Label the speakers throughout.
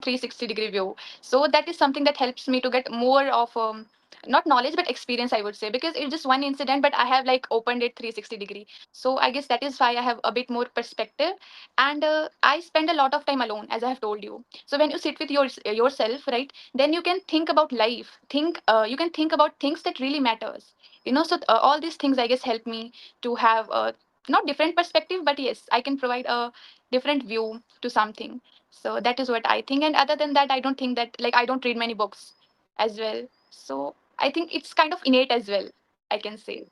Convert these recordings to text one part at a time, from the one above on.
Speaker 1: 360-degree view. So that is something that helps me to get more of not knowledge but experience, I would say, because it's just one incident but I have like opened it 360-degree. So I guess that is why I have a bit more perspective. And I spend a lot of time alone, as I have told you. So when you sit with yourself, right, then you can think about life, you can think about things that really matters. So all these things, I guess, help me to have a not different perspective, but yes, I can provide a different view to something. So that is what I think. And other than that, I don't think that, like, I don't read many books as well. So I think it's kind of innate as well, I can say.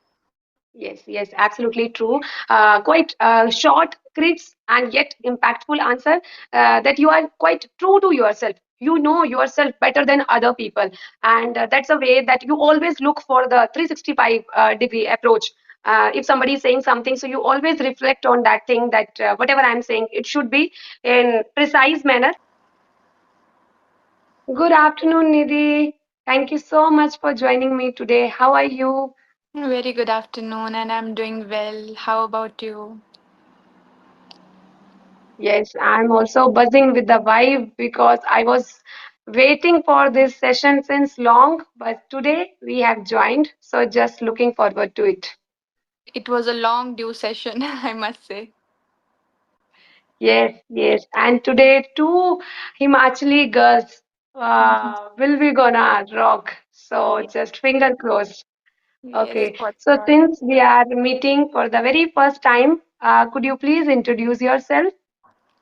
Speaker 2: Yes, yes, absolutely true. Quite short, crisp, and yet impactful answer that you are quite true to yourself. You know yourself better than other people, and that's a way that you always look for the 365 degree approach. If somebody is saying something, so you always reflect on that thing that whatever I'm saying, it should be in precise manner. Good afternoon, Nidhi. Thank you so much for joining me today. How are you?
Speaker 1: Very good afternoon, and I'm doing well. How about you?
Speaker 2: Yes, I'm also buzzing with the vibe because I was waiting for this session since long, but today we have joined, so just looking forward to it.
Speaker 1: It was a long due session, I must say.
Speaker 2: Yes, yes, and today two Himachali girls will be gonna rock. So
Speaker 1: Ye-
Speaker 2: just finger crossed.
Speaker 1: Yes,
Speaker 2: Okay,
Speaker 1: for
Speaker 2: so
Speaker 1: sure.
Speaker 2: since we are meeting for the very first time, could you please introduce yourself?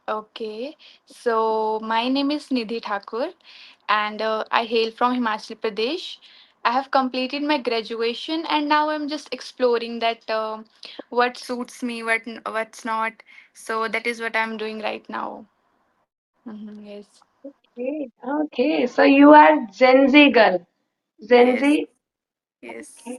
Speaker 1: Okay, so my name is Nidhi Thakur, and I hail from Himachal Pradesh. I have completed my graduation, and now I'm just exploring that what suits me, what's not. So that is what I'm doing right now. Yes,
Speaker 2: Okay, okay, so you are Gen Z girl. Gen
Speaker 1: yes,
Speaker 2: Z.
Speaker 1: yes.
Speaker 2: Okay.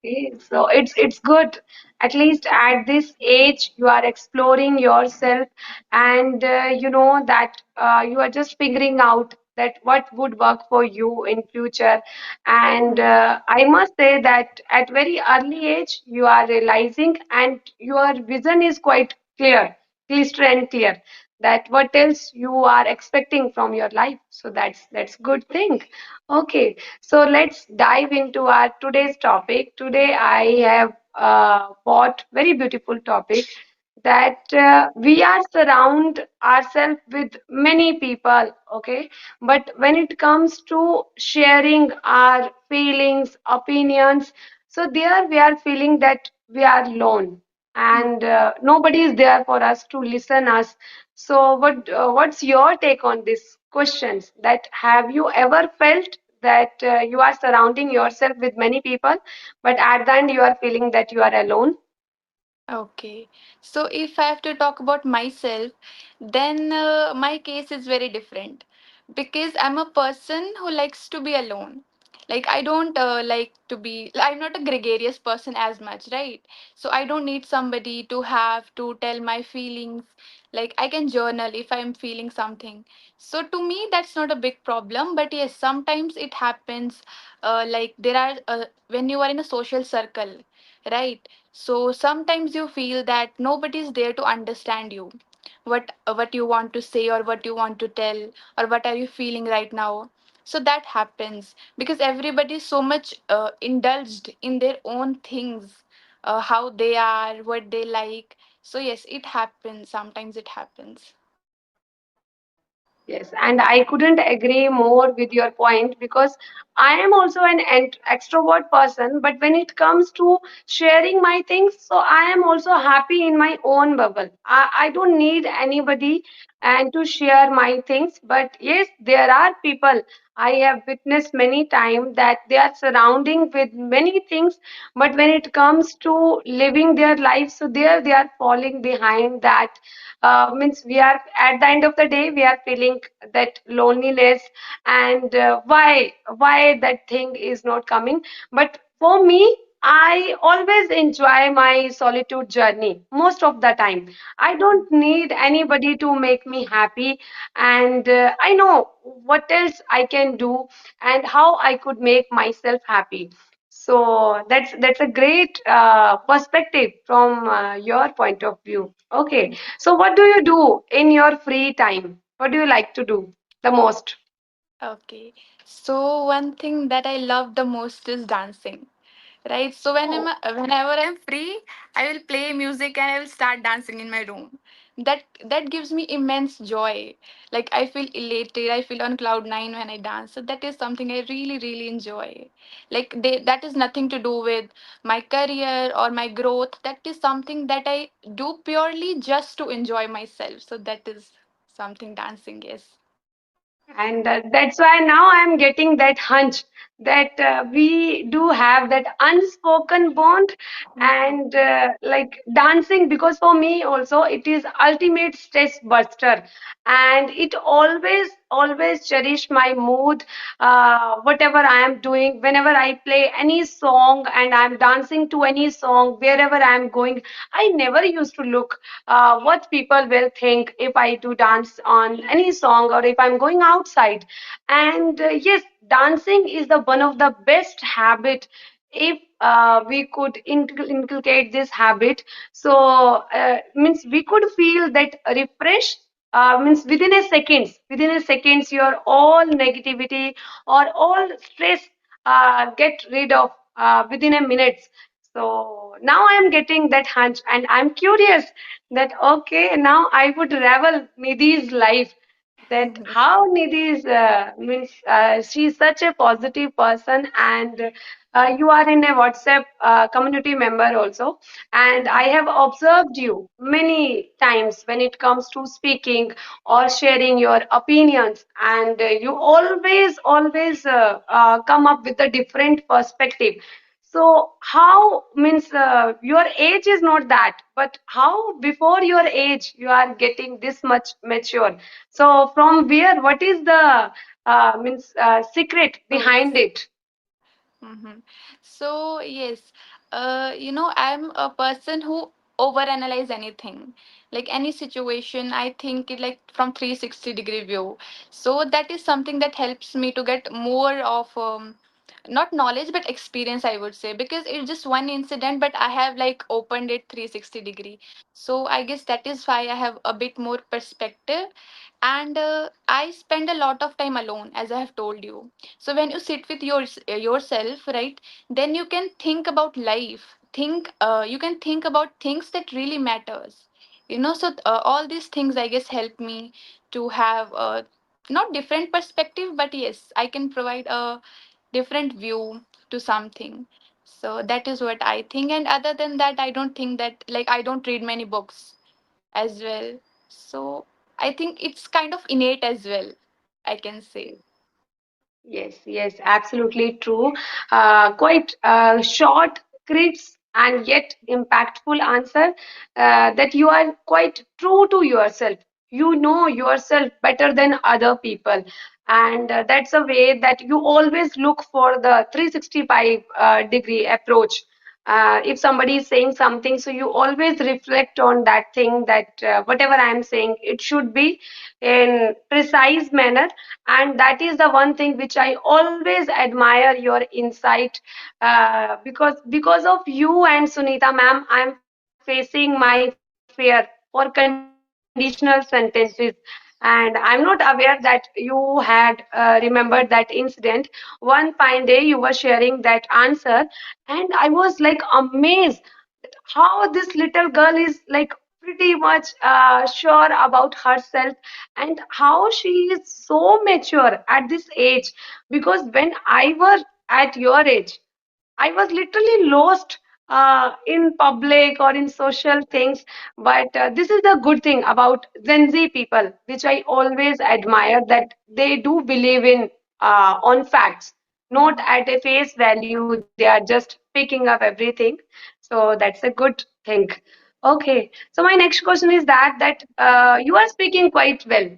Speaker 2: Okay, so it's good. At least at this age, you are exploring yourself, and you know that you are just figuring out that what would work for you in future. And I must say that at very early age, you are realizing, and your vision is quite clear, crystal and clear. That what else you are expecting from your life. So that's good thing. Okay. So let's dive into our today's topic. Today I have bought very beautiful topic that we are surround ourselves with many people, okay? But when it comes to sharing our feelings, opinions, so there we are feeling that we are alone and nobody is there for us to listen us. So what's your take on these questions? That have you ever felt that you are surrounding yourself with many people, but at the end you are feeling that you are alone?
Speaker 1: Okay, so if I have to talk about myself, then my case is very different because I'm a person who likes to be alone. Like, I don't like to be, I'm not a gregarious person as much, right? So, I don't need somebody to have to tell my feelings. Like, I can journal if I'm feeling something. So, to me, that's not a big problem. But yes, sometimes it happens like, there are, when you are in a social circle, right? So sometimes you feel that nobody's there to understand you, what you want to say or what you want to tell or what are you feeling right now. So that happens because everybody is so much indulged in their own things, how they are, what they like. So yes, it happens, sometimes it happens.
Speaker 2: Yes, and I couldn't agree more with your point because I am also an extrovert person. But when it comes to sharing my things, so I am also happy in my own bubble. I don't need anybody and to share my things. But yes, there are people I have witnessed many times that they are surrounding with many things, but when it comes to living their life, so there they are falling behind that means we are at the end of the day we are feeling that loneliness and why that thing is not coming. But for me, I always enjoy my solitude journey most of the time. I don't need anybody to make me happy, and I know what else I can do and how I could make myself happy. So that's a great perspective from your point of view. Okay, so what do you do in your free time? What do you like to do? the most?
Speaker 1: Okay. So one thing that I love the most is dancing. Right. So
Speaker 2: Oh,
Speaker 1: whenever I'm free, I will play music and I will start dancing in my room. That gives me immense joy. Like I feel elated. I feel on cloud nine when I dance. So that is something I really enjoy. Like that is nothing to do with my career or my growth. That is something that I do purely just to enjoy myself. So that is something dancing is.
Speaker 2: and that's why now I'm getting that hunch that we do have that unspoken bond,
Speaker 1: Mhm.
Speaker 2: and like dancing, because for me also it is ultimate stress buster, and it always cherish my mood. Whatever I am doing, whenever I play any song and I'm dancing to any song, wherever I'm going, I never used to look what people will think if I do dance on any song or if I'm going outside. And yes, dancing is the one of the best habit. If we could inculcate this habit, so means we could feel that refresh. Means within a seconds, your all negativity or all stress get rid of within a minute. So now I'm getting that hunch, and I'm curious that okay, now I would revel Nidhi's life. That how Nidhi is means she's such a positive person, and you are in a WhatsApp community member also, and I have observed you many times when it comes to speaking or sharing your opinions, and you always come up with a different perspective. So how means your age is not that, but how before your age you are getting this much mature? So from where? What is the means secret behind
Speaker 1: Source.
Speaker 2: it?
Speaker 1: Mm-hmm. So yes, I'm a person who overanalyze anything, like any situation. I think it like from 360-degree view. So that is something that helps me to get more of not knowledge but experience, I would say, because it's just one incident, but I have like opened it 360-degree. So I guess that is why I have a bit more perspective, and I spend a lot of time alone, as I have told you. So when you sit with yourself, right, then you can think about life. You can think about things that really matters. So all these things, I guess, help me to have a not different perspective, but yes, I can provide a different view to something. So that is what I think. And other than that, I don't think that, like, I don't read many books as well. So I think it's kind of innate as well, I can say.
Speaker 2: Yes, absolutely true. Quite short, crisp, and yet impactful answer, that you are quite true to yourself. You know yourself better than other people. And that's a way that you always look for the 365 degree approach. If somebody is saying something, so you always reflect on that thing, that whatever I'm saying, it should be in precise manner. And that is the one thing which I always admire your insight, because of you and Sunita ma'am, I'm facing my fear for conditional sentences. And I'm not aware that you had remembered that incident. One fine day you were sharing that answer, and I was like amazed how this little girl is like pretty much sure about herself, and how she is so mature at this age. Because when I was at your age, I was literally lost in public or in social things. But this is the good thing about Gen Z people, which I always admire, that they do believe in on facts, not
Speaker 1: Mhm.
Speaker 2: at a face value. They are just picking up everything. So that's a good thing. Okay. So my next question is that you are speaking quite well.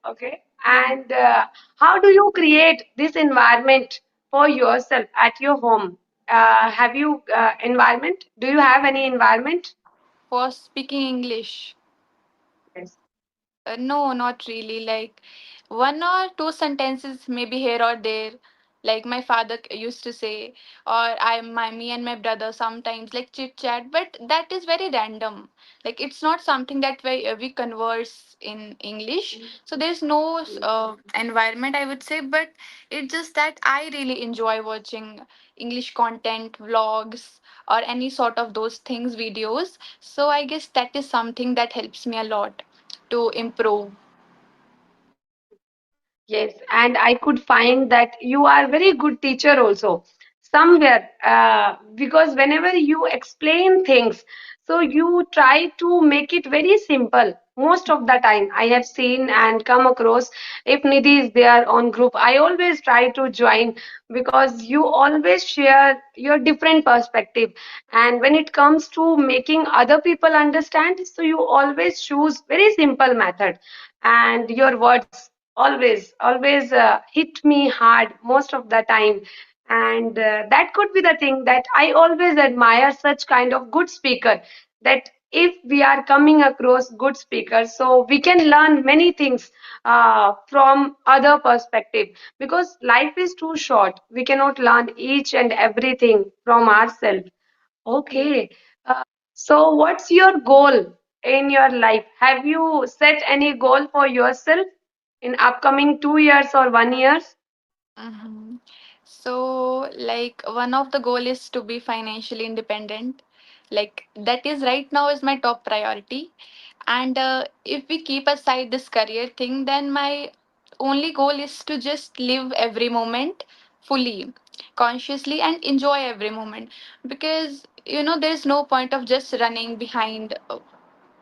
Speaker 2: Okay.
Speaker 1: Mhm.
Speaker 2: And how do you create this environment for yourself at your home? Have you environment? Do you have any environment?
Speaker 1: For speaking English.
Speaker 2: Yes.
Speaker 1: No, not really. Like one or two sentences, maybe here or there. like my father used to say, or me and my brother sometimes like chit chat, but that is very random. Like it's not something that we converse in English. So there's no environment, I would say, but it's just that I really enjoy watching English content, vlogs, or any sort of those things, videos. So I guess that is something that helps me a lot to improve.
Speaker 2: Yes, and I could find that you are very good teacher also somewhere, because whenever you explain things, so you try to make it very simple. Most of the time, I have seen and come across, if Nidhi is there on group, I always try to join because you always share your different perspective. And when it comes to making other people understand, so you always choose very simple method, and your words always hit me hard most of the time. And that could be the thing that I always admire such kind of good speaker, that if we are coming across good speakers, so we can learn many things from other perspective, because life is too short, we cannot learn each and everything from ourselves.
Speaker 1: Yes.
Speaker 2: Okay. So what's your goal in your life? Have you set any goal for yourself in upcoming 2 years or 1 years?
Speaker 1: Mm-hmm. So, like, one of the goal is to be financially independent. Like, that is right now is my top priority. And if we keep aside this career thing, then my only goal is to just live every moment fully, consciously, and enjoy every moment. Because, there's no point of just running behind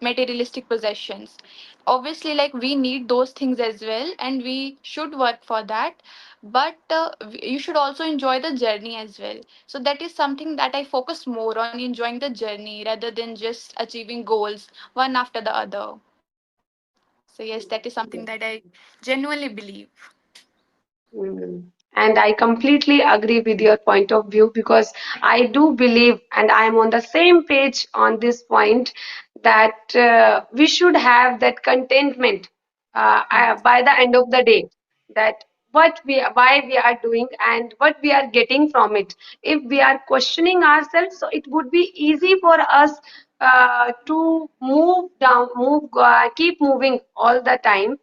Speaker 1: materialistic possessions. Obviously, like we need those things as well, and we should work for that. But you should also enjoy the journey as well. So that is something that I focus more on, enjoying the journey rather than just achieving goals one after the other. So yes, that is something that I genuinely believe.
Speaker 2: Mm. And I completely agree with your point of view, because I do believe, and I am on the same page on this point, that we should have that contentment by the end of the day, that why we are doing and what we are getting from it. If we are questioning ourselves, so it would be easy for us to keep moving all the time.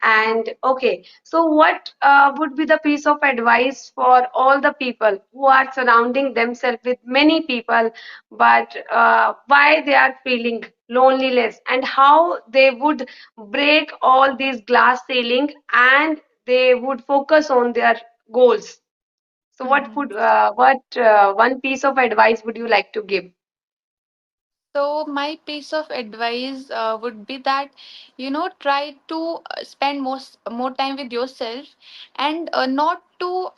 Speaker 2: And okay, so what would be the piece of advice for all the people who are surrounding themselves with many people, but why they are feeling loneliness, and how they would break all these glass ceiling and they would focus on their goals? So
Speaker 1: Mhm.
Speaker 2: what one piece of advice would you like to give?
Speaker 1: So my piece of advice would be that try to spend more time with yourself, and not to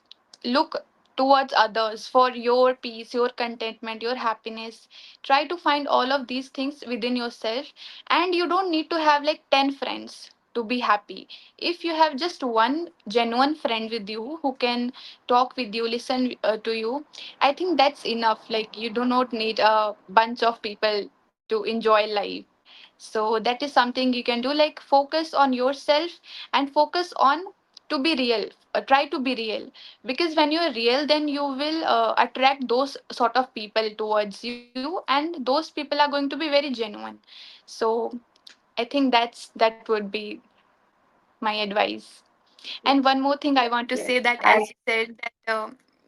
Speaker 1: look towards others for your peace, your contentment, your happiness. Try to find all of these things within yourself, and you don't need to have like 10 friends to be happy. If you have just one genuine friend with you who can talk with you, listen to you, I think that's enough. Like you do not need a bunch of people to enjoy life. So that is something you can do. Like focus on yourself and focus on to be real. Try to be real, because when you're real, then you will attract those sort of people towards you, and those people are going to be very genuine. So I think that would be my advice. And one more thing I want to
Speaker 2: Yes,
Speaker 1: say, that
Speaker 2: I
Speaker 1: as you said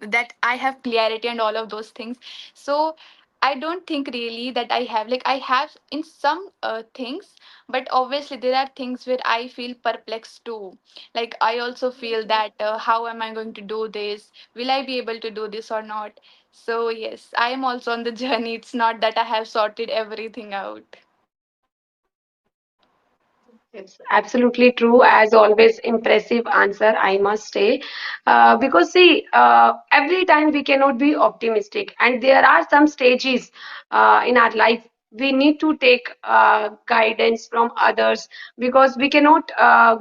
Speaker 1: that I have clarity and all of those things. So I don't think really that I have, like I have in some things, but obviously there are things where I feel perplexed too. Like I also feel that how am I going to do this? Will I be able to do this or not? So yes, I am also on the journey. It's not that I have sorted everything out.
Speaker 2: It's absolutely true. As always, impressive answer, I must say. Because, see, every time we cannot be optimistic, and there are some stages in our life we need to take guidance from others, because we cannot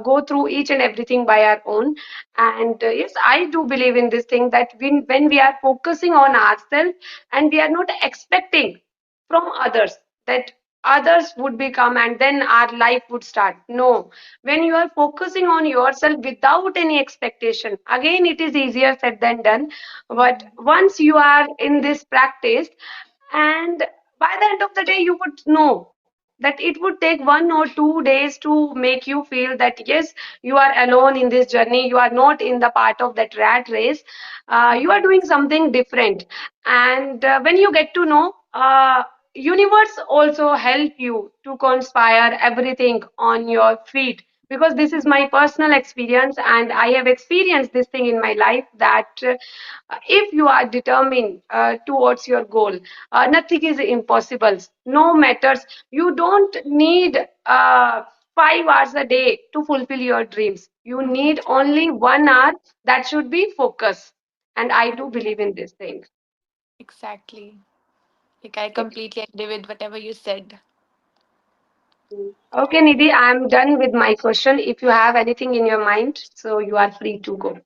Speaker 2: go through each and everything by our own. And yes, I do believe in this thing, that when we are focusing on ourselves and we are not expecting from others, that others would become and then our life would start. No, when you are focusing on yourself without any expectation, again it is easier said than done. But
Speaker 1: Mhm.
Speaker 2: once you are in this practice, and by the end of the day you would know that it would take 1 or 2 days to make you feel that yes, you are alone in this journey, you are not in the part of that rat race, you are doing
Speaker 1: Yes.
Speaker 2: something different. And when you get to know, universe also help you to conspire everything on your feet, because this is my personal experience and I have experienced this thing in my life, that if you are determined towards your goal, nothing is impossible. No matters. You don't need 5 hours a day to fulfill your dreams. You
Speaker 1: Mhm.
Speaker 2: need only 1 hour that should be focus. And I do believe
Speaker 1: Exactly.
Speaker 2: in this thing.
Speaker 1: Exactly. Like I
Speaker 2: Okay.
Speaker 1: completely agree with whatever you said.
Speaker 2: Okay, Nidhi, I'm done with my question. If you have anything in your mind, so you are free to go.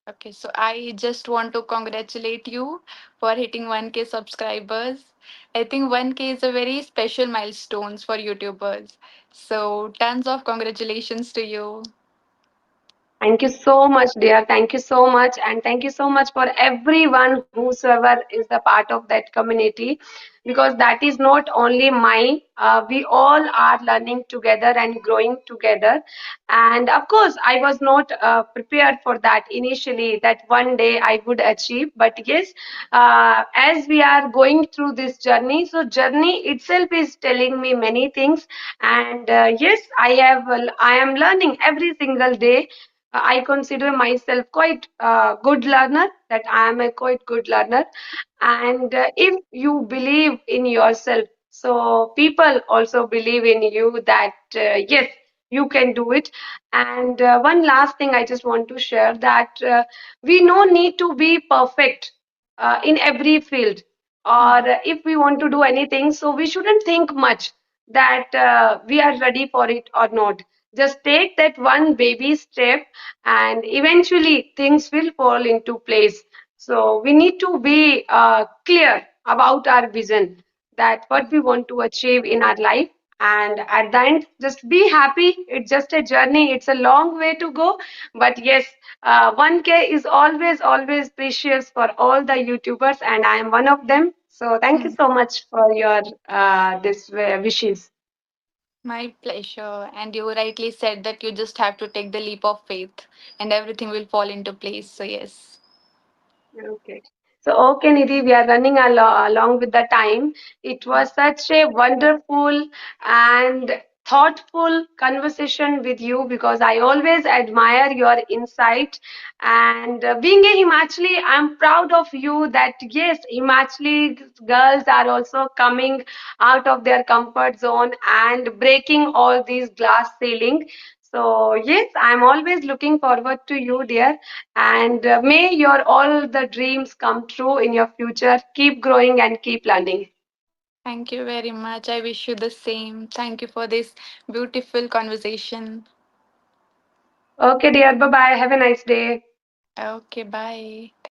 Speaker 1: Okay, so I just want to congratulate you for hitting 1K subscribers. I think 1K is a very special milestone for YouTubers. So tons of congratulations to you.
Speaker 2: Thank you so much, dear. Thank you so much. And thank you so much for everyone, whosoever is the part of that community, because that is not only mine. We all are learning together and growing together. And of course, I was not prepared for that initially, that one day I would achieve. But yes, as we are going through this journey, so journey itself is telling me many things. And yes, I am learning every single day. I consider myself quite a good learner, that I am a quite good learner. And if you believe in yourself, so people also believe in you, that yes, you can do it. And one last thing I just want to share, that we no need to be perfect in every field, or
Speaker 1: Mhm.
Speaker 2: if we want to do anything, so we shouldn't think much that we are ready for it or not. Just take that one baby step, and eventually things will fall into place. So we need to be clear about our vision, that what we
Speaker 1: Mhm.
Speaker 2: want to achieve in our life. And at the end, just be happy. It's just a journey. It's a long way to go. But yes, 1K is always, always precious for all the YouTubers, and I am one of them. So thank you
Speaker 1: Mhm.
Speaker 2: so much for your this wishes.
Speaker 1: My pleasure. And you rightly said that you just have to take the leap of faith and everything will fall into place. So, yes.
Speaker 2: Okay. So, okay, Nidhi, we are running along with the time. It was such a wonderful and thoughtful conversation with you, because I always admire your insight. And being a Himachali, I'm proud of you that yes, Himachali girls are also coming out of their comfort zone and breaking all these glass ceiling. So, yes, I'm always looking forward to you, dear. And may your all the dreams come true in your future. Keep growing and keep learning.
Speaker 1: Thank you very much. I wish you the same. Thank you for this beautiful conversation.
Speaker 2: Okay, dear. Bye bye. Have a nice day.
Speaker 1: Okay, bye.